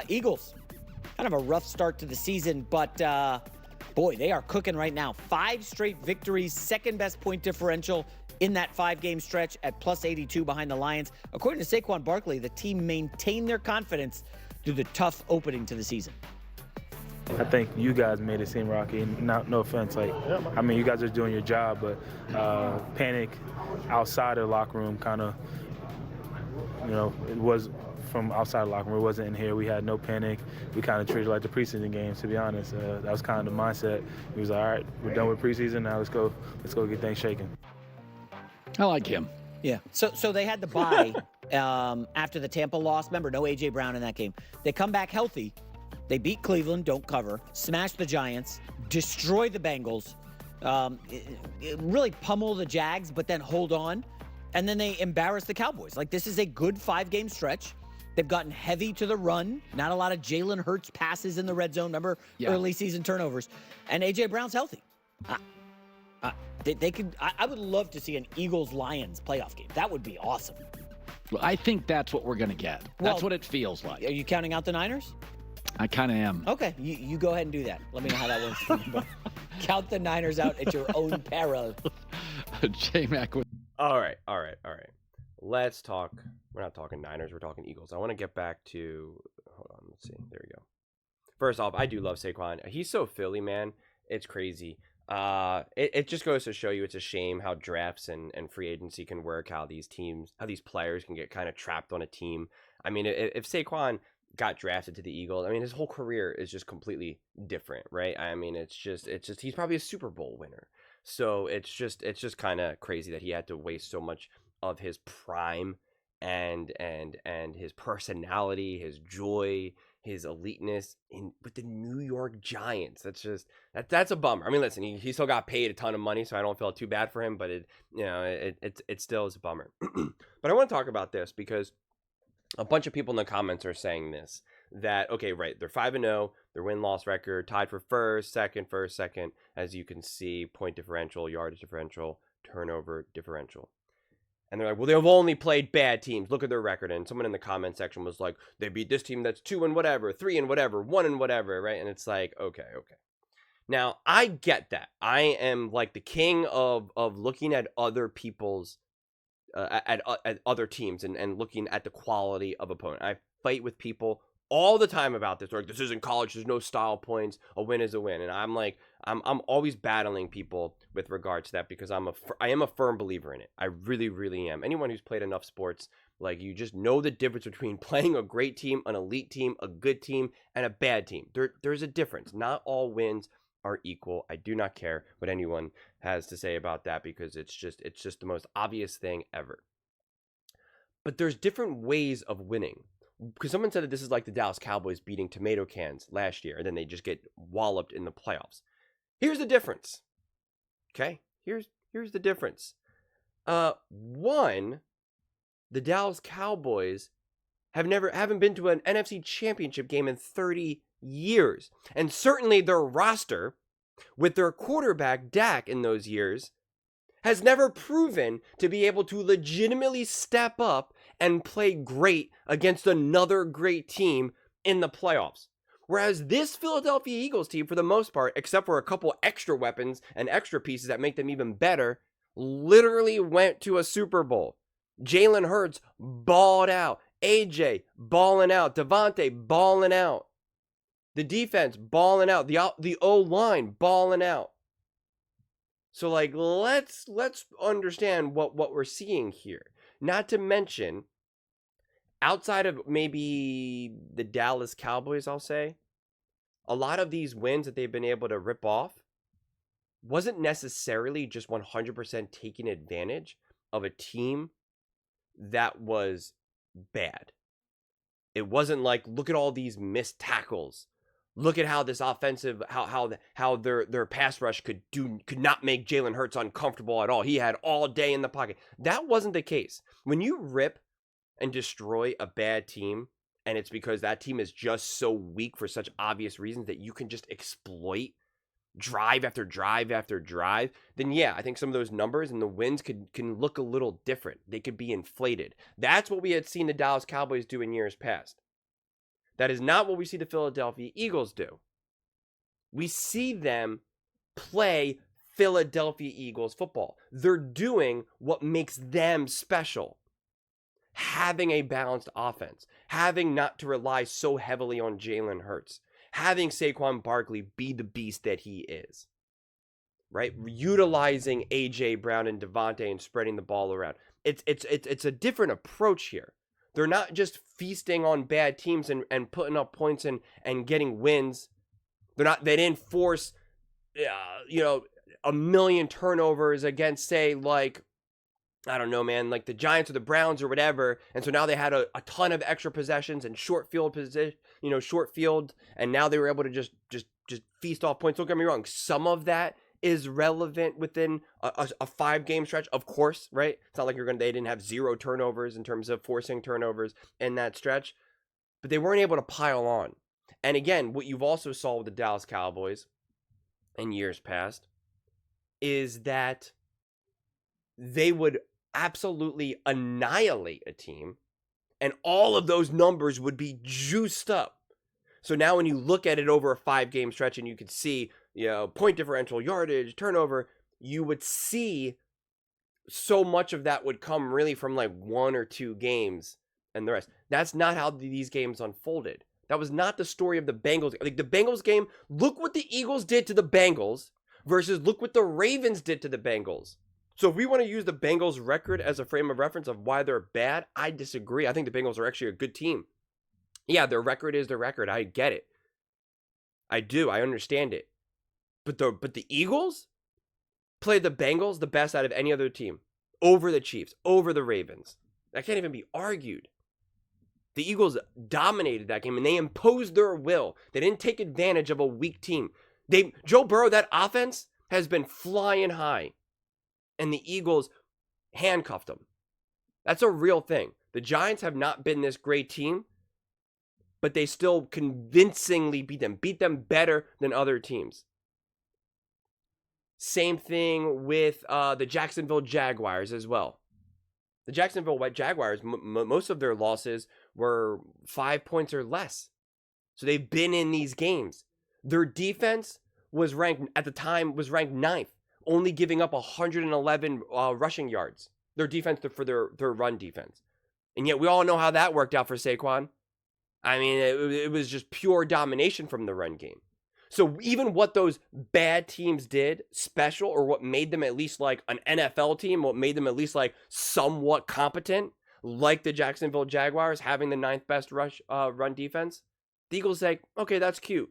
Eagles, kind of a rough start to the season, but boy, they are cooking right now. 5 straight victories, second best point differential in that 5-game stretch at plus 82 behind the Lions. According to Saquon Barkley, the team maintained their confidence through the tough opening to the season. I think you guys made it seem rocky. No offense. I mean, you guys are doing your job, but panic outside of the locker room kind of, it was from outside the locker room. It wasn't in here. We had no panic. We kind of treated it like the preseason games, to be honest. That was kind of the mindset. He was like, all right, we're done with preseason. Now let's go get things shaking. I like him. Yeah. So they had the bye after the Tampa loss. Remember, no A.J. Brown in that game. They come back healthy. They beat Cleveland, don't cover, smash the Giants, destroy the Bengals, really pummel the Jags, but then hold on. And then they embarrass the Cowboys. This is a good 5-game stretch. They've gotten heavy to the run. Not a lot of Jalen Hurts passes in the red zone. Remember, early season turnovers. And A.J. Brown's healthy. They could. I would love to see an Eagles-Lions playoff game. That would be awesome. Well, I think that's what we're going to get. That's what it feels like. Are you counting out the Niners? I kind of am. Okay, you go ahead and do that. Let me know how that works for you. But count the Niners out at your own peril. J-Mac. All right. Let's talk. We're not talking Niners. We're talking Eagles. I want to get back to. Hold on. Let's see. There we go. First off, I do love Saquon. He's so Philly, man. It's crazy. It just goes to show you it's a shame how drafts and free agency can work. How these players can get kind of trapped on a team. I mean, if Saquon got drafted to the Eagles, I mean, his whole career is just completely different, right? I mean, it's just he's probably a Super Bowl winner. So it's just kind of crazy that he had to waste so much of his prime and his personality, his joy, his eliteness with the New York Giants. That's a bummer. I mean, listen, he still got paid a ton of money, so I don't feel too bad for him, but it still is a bummer. But I want to talk about this because a bunch of people in the comments are saying this, that, okay, right, they're 5-0, their win-loss record, tied for first, second, as you can see, point differential, yardage differential, turnover differential. And they're like, well, they've only played bad teams. Look at their record. And someone in the comment section was like, they beat this team that's 2 and whatever, 3 and whatever, 1 and whatever, right? And it's like, okay. Now, I get that. I am like the king of looking at other people's at other teams and looking at the quality of opponent. I fight with people all the time about this. They're like, this isn't college. There's no style points. A win is a win. And I'm like, I'm always battling people with regards to that because I am a firm believer in it. I really, really am. Anyone who's played enough sports, you just know the difference between playing a great team, an elite team, a good team, and a bad team. There's a difference. Not all wins are equal. I do not care what anyone has to say about that because it's just the most obvious thing ever. But there's different ways of winning. Because someone said that this is like the Dallas Cowboys beating tomato cans last year, and then they just get walloped in the playoffs. Here's the difference. Okay? Here's the difference. One, the Dallas Cowboys haven't been to an NFC Championship game in 30 years. And certainly their roster, with their quarterback Dak in those years, has never proven to be able to legitimately step up and play great against another great team in the playoffs. Whereas this Philadelphia Eagles team, for the most part, except for a couple extra weapons and extra pieces that make them even better, literally went to a Super Bowl. Jalen Hurts balled out. AJ balling out. Devontae balling out. The defense balling out. The O-line balling out. So, let's understand what we're seeing here. Not to mention, outside of maybe the Dallas Cowboys, I'll say, a lot of these wins that they've been able to rip off wasn't necessarily just 100% taking advantage of a team that was bad. It wasn't like, look at all these missed tackles. Look at how this offensive, how their pass rush could not make Jalen Hurts uncomfortable at all. He had all day in the pocket. That wasn't the case. When you rip and destroy a bad team, and it's because that team is just so weak for such obvious reasons that you can just exploit drive after drive after drive, then yeah, I think some of those numbers and the wins can look a little different. They could be inflated. That's what we had seen the Dallas Cowboys do in years past. That is not what we see the Philadelphia Eagles do. We see them play Philadelphia Eagles football. They're doing what makes them special. Having a balanced offense, having not to rely so heavily on Jalen Hurts, having Saquon Barkley be the beast that he is, right? Utilizing A.J. Brown and Devontae and spreading the ball around. It's a different approach here. They're not just feasting on bad teams and putting up points and getting wins. They didn't force, a million turnovers against, say, like, I don't know, man, like the Giants or the Browns or whatever. And so now they had a ton of extra possessions and short field, and now they were able to just feast off points. Don't get me wrong. Some of that is relevant within a 5-game stretch, of course, right? It's not like they didn't have 0 turnovers in terms of forcing turnovers in that stretch, but they weren't able to pile on. And again, what you've also saw with the Dallas Cowboys in years past is that they would absolutely annihilate a team, and all of those numbers would be juiced up. So now when you look at it over a 5-game stretch and you could see, point differential, yardage, turnover, you would see so much of that would come really from like 1 or 2 games and the rest. That's not how these games unfolded. That was not the story of the Bengals. Like the Bengals game, look what the Eagles did to the Bengals versus look what the Ravens did to the Bengals. So if we want to use the Bengals record as a frame of reference of why they're bad, I disagree. I think the Bengals are actually a good team. Yeah, their record is their record. I get it. I do. I understand it. But the Eagles played the Bengals the best out of any other team. Over the Chiefs, over the Ravens. That can't even be argued. The Eagles dominated that game and they imposed their will. They didn't take advantage of a weak team. Joe Burrow, that offense has been flying high. And the Eagles handcuffed them. That's a real thing. The Giants have not been this great team, but they still convincingly beat them better than other teams. Same thing with the Jacksonville Jaguars as well. The Jacksonville Jaguars, most of their losses were 5 points or less. So they've been in these games. Their defense was ranked 9th. Only giving up 111 rushing yards. Their defense for their run defense. And yet we all know how that worked out for Saquon. I mean, it was just pure domination from the run game. So even what those bad teams did special, or what made them at least like an NFL team, what made them at least like somewhat competent, like the Jacksonville Jaguars having the 9th best run defense, the Eagles say, okay, that's cute.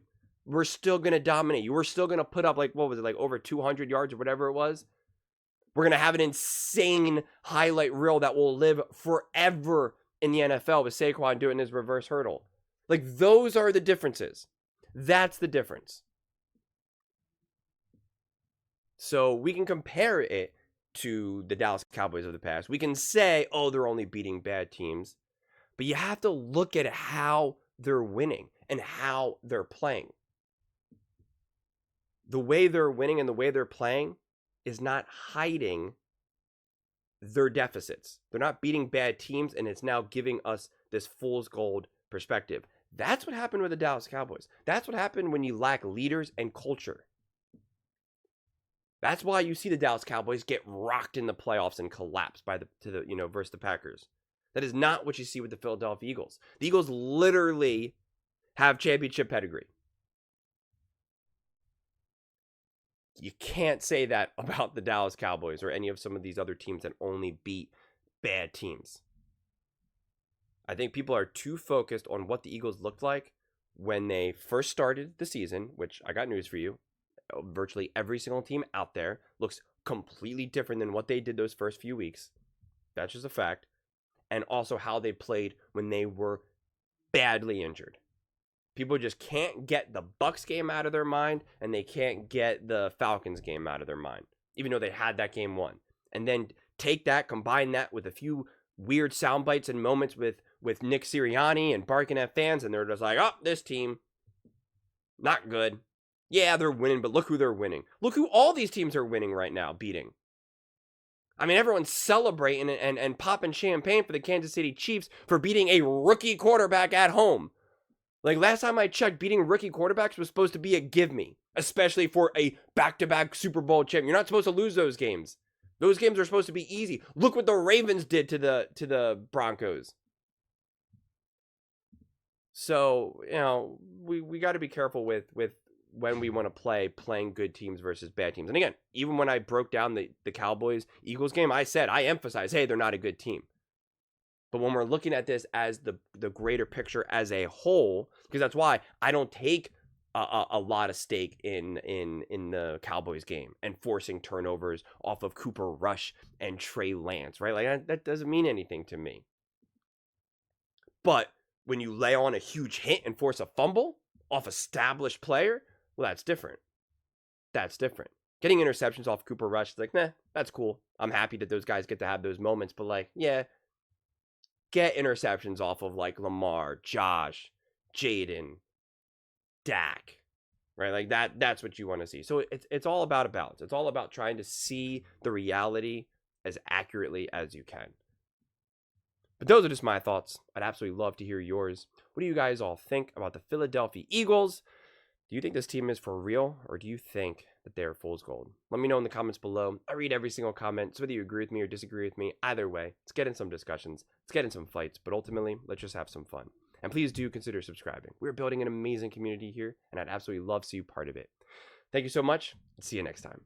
We're still going to dominate you. We're still going to put up over 200 yards or whatever it was. We're going to have an insane highlight reel that will live forever in the NFL with Saquon doing his reverse hurdle. Like, those are the differences. That's the difference. So we can compare it to the Dallas Cowboys of the past. We can say, oh, they're only beating bad teams. But you have to look at how they're winning and how they're playing. The way they're winning and the way they're playing is not hiding their deficits. They're not beating bad teams, and it's now giving us this fool's gold perspective. That's what happened with the Dallas Cowboys. That's what happened when you lack leaders and culture. That's why you see the Dallas Cowboys get rocked in the playoffs and collapse versus the Packers. That is not what you see with the Philadelphia Eagles. The Eagles literally have championship pedigree. You can't say that about the Dallas Cowboys or any of some of these other teams that only beat bad teams. I think people are too focused on what the Eagles looked like when they first started the season, which I got news for you. Virtually every single team out there looks completely different than what they did those first few weeks. That's just a fact. And also how they played when they were badly injured. People just can't get the Bucs game out of their mind, and they can't get the Falcons game out of their mind, even though they had that game won. And then take that, combine that with a few weird sound bites and moments with Nick Sirianni and barking at fans, and they're just like, oh, this team, not good. Yeah, they're winning, but look who they're winning. Look who all these teams are winning right now, beating. I mean, everyone's celebrating and popping champagne for the Kansas City Chiefs for beating a rookie quarterback at home. Like, last time I checked, beating rookie quarterbacks was supposed to be a give me, especially for a back-to-back Super Bowl champ. You're not supposed to lose those games. Those games are supposed to be easy. Look what the Ravens did to the Broncos. So, you know, we got to be careful with when we want to playing good teams versus bad teams. And again, even when I broke down the Cowboys-Eagles game, I emphasized, hey, they're not a good team. But when we're looking at this as the greater picture as a whole, because that's why I don't take a lot of stake in the Cowboys game and forcing turnovers off of Cooper Rush and Trey Lance, right? Like, that doesn't mean anything to me. But when you lay on a huge hit and force a fumble off established player, well, that's different. That's different. Getting interceptions off Cooper Rush is like, nah, that's cool. I'm happy that those guys get to have those moments. But like, yeah, get interceptions off of like Lamar, Josh, Jaden, Dak, right? Like that's what you want to see. So it's all about a balance. It's all about trying to see the reality as accurately as you can. But those are just my thoughts. I'd absolutely love to hear yours. What do you guys all think about the Philadelphia Eagles? Do you think this team is for real, or do you think that they're fool's gold? Let me know in the comments below. I read every single comment, so whether you agree with me or disagree with me, either way, let's get in some discussions, let's get in some fights, but ultimately, let's just have some fun. And please do consider subscribing. We're building an amazing community here, and I'd absolutely love to see you part of it. Thank you so much, and see you next time.